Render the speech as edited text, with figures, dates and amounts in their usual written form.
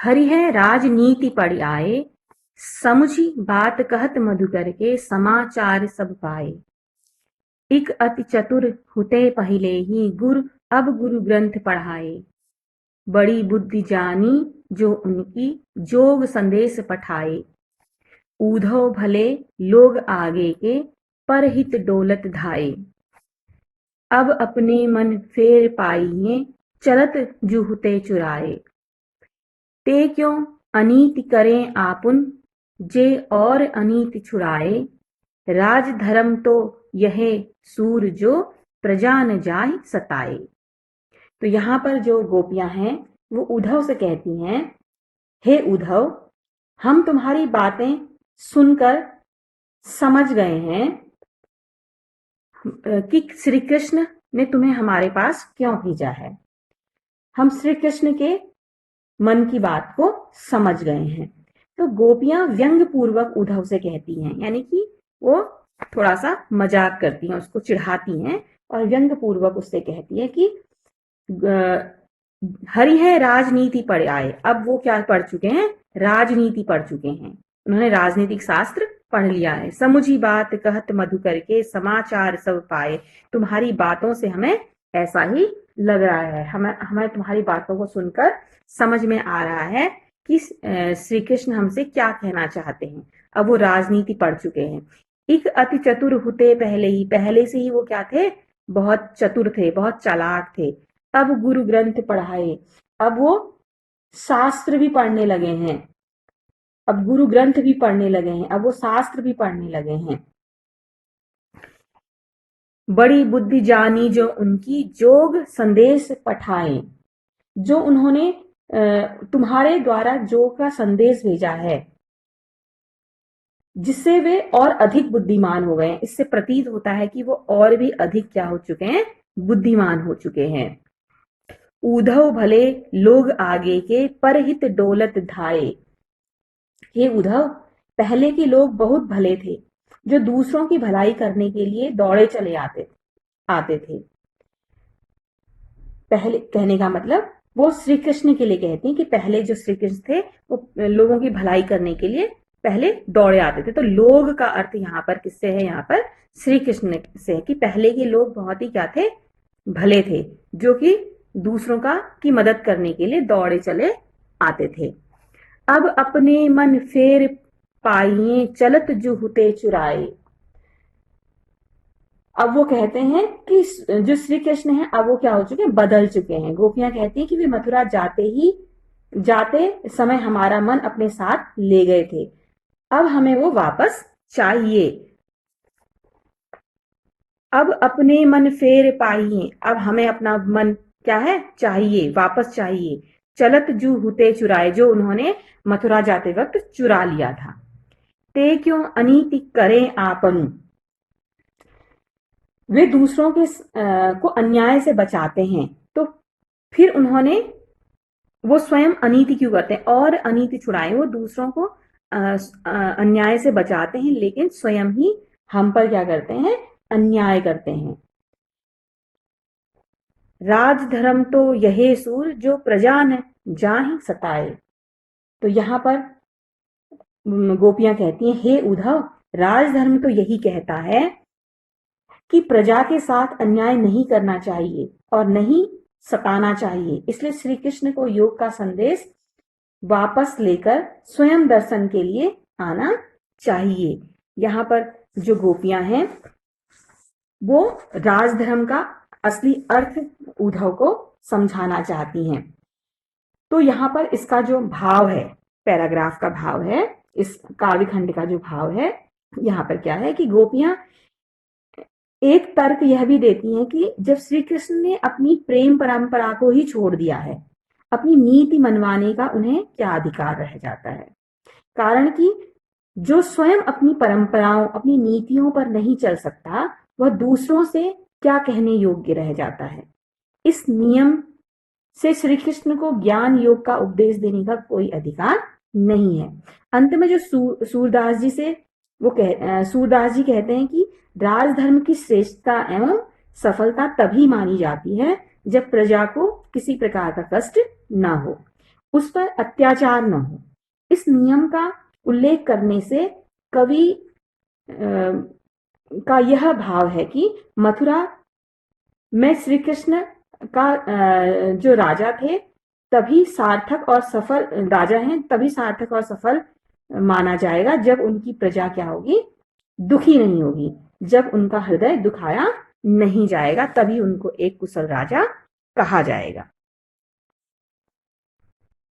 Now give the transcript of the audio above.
हरिहर राजनीति पढ़ आए, समुझी बात कहत मधुकर के समाचार सब पाए। इक अति चतुर हुते पहिले ही गुर अब गुरु ग्रंथ पढ़ाए। बड़ी बुद्धि जानी जो उनकी जोग संदेश पठाए। ऊधव भले लोग आगे के परहित डोलत धाये। अब अपने मन फेर पाइये चलत जुहुते चुराए। ते क्यों अनीति करें आपुन जे और अनीति छुड़ाए। राज धर्म तो यह सूर जो प्रजा न जाहि सताए। तो यहाँ पर जो गोपियां हैं वो उद्धव से कहती हैं, हे उद्धव, हम तुम्हारी बातें सुनकर समझ गए हैं कि श्री कृष्ण ने तुम्हें हमारे पास क्यों भेजा है। हम श्री कृष्ण के मन की बात को समझ गए हैं। तो गोपियां व्यंग पूर्वक उद्धव से कहती हैं, यानी कि वो थोड़ा सा मजाक करती हैं, उसको चिढ़ाती हैं और व्यंग पूर्वक उससे कहती है कि हरिहर राजनीति पढ़ आए। अब वो क्या पढ़ चुके हैं? राजनीति पढ़ चुके हैं, उन्होंने राजनीतिक शास्त्र पढ़ लिया है। समुझी बात कहत मधुकर के समाचार सब पाए। तुम्हारी बातों से हमें ऐसा ही लग रहा है, हमें तुम्हारी बातों को सुनकर समझ में आ रहा है कि श्री कृष्ण हमसे क्या कहना चाहते हैं। अब वो राजनीति पढ़ चुके हैं। एक अति चतुर हुते पहले से ही वो क्या थे? बहुत चतुर थे, बहुत चालाक थे। अब गुरु ग्रंथ पढ़ाए, अब वो शास्त्र भी पढ़ने लगे हैं, अब गुरु ग्रंथ भी पढ़ने लगे हैं, अब वो शास्त्र भी पढ़ने लगे हैं। बड़ी बुद्धि जानी जो उनकी जोग संदेश पठाए। जो उन्होंने तुम्हारे द्वारा जोग का संदेश भेजा है, जिससे वे और अधिक बुद्धिमान हो गए हैं। इससे प्रतीत होता है कि वो और भी अधिक क्या हो चुके हैं? बुद्धिमान हो चुके हैं। उद्धव भले लोग आगे के परहित डोलत धाये। हे उद्धव, पहले के लोग बहुत भले थे, जो दूसरों की भलाई करने के लिए दौड़े चले आते थे। पहले कहने का मतलब वो श्री कृष्ण के लिए कहते हैं कि पहले जो श्री कृष्ण थे वो लोगों की भलाई करने के लिए पहले दौड़े आते थे। तो लोग का अर्थ यहाँ पर किससे है? यहाँ पर श्री कृष्ण से है कि पहले के लोग बहुत ही क्या थे? भले थे, जो कि दूसरों की मदद करने के लिए दौड़े चले आते थे। अब अपने मन फेर पाइये चलत जुहुते चुराए। अब वो कहते हैं कि जो श्री कृष्ण है अब वो क्या हो चुके हैं? बदल चुके हैं। गोपियां कहती हैं कि वे मथुरा जाते समय हमारा मन अपने साथ ले गए थे, अब हमें वो वापस चाहिए। अब अपने मन फेर पाइए, अब हमें अपना मन क्या है? चाहिए, वापस चाहिए। चलत जू हुते चुराए, जो उन्होंने मथुरा जाते वक्त चुरा लिया था। ते क्यों अनीति करें आपनु, वे दूसरों के को अन्याय से बचाते हैं, तो फिर उन्होंने वो स्वयं अनीति क्यों करते हैं? और अनीति छुड़ाए, वो दूसरों को अन्याय से बचाते हैं, लेकिन स्वयं ही हम पर क्या करते हैं? अन्याय करते हैं। राजधर्म तो यही सूर जो प्रजा न जाहि सताए। तो यहां पर गोपियां कहती हैं, हे उद्धव, राजधर्म तो यही कहता है कि प्रजा के साथ अन्याय नहीं करना चाहिए और नहीं सताना चाहिए। इसलिए श्री कृष्ण को योग का संदेश वापस लेकर स्वयं दर्शन के लिए आना चाहिए। यहाँ पर जो गोपियां हैं वो राजधर्म का असली अर्थ उद्धव को समझाना चाहती हैं। तो यहाँ पर इसका जो भाव है, पैराग्राफ का भाव है, इस काव्य खंड का जो भाव है, यहाँ पर क्या है कि गोपियां एक तर्क यह भी देती हैं कि जब श्री कृष्ण ने अपनी प्रेम परंपरा को ही छोड़ दिया है, अपनी नीति मनवाने का उन्हें क्या अधिकार रह जाता है? कारण कि जो स्वयं अपनी परंपराओं, अपनी नीतियों पर नहीं चल सकता, वह दूसरों से क्या कहने योग्य रह जाता है। इस नियम से श्री कृष्ण को ज्ञान योग का उपदेश देने का कोई अधिकार नहीं है। अंत में जो सूरदास जी कहते हैं कि राजधर्म की श्रेष्ठता एवं सफलता तभी मानी जाती है जब प्रजा को किसी प्रकार का कष्ट ना हो। उस पर अत्याचार न हो। इस नियम का उल्लेख करने से कवि का यह भाव है कि मथुरा में श्री कृष्ण का जो राजा थे तभी सार्थक और सफल राजा हैं, तभी सार्थक और सफल माना जाएगा जब उनकी प्रजा क्या होगी, दुखी नहीं होगी। जब उनका हृदय दुखाया नहीं जाएगा तभी उनको एक कुशल राजा कहा जाएगा।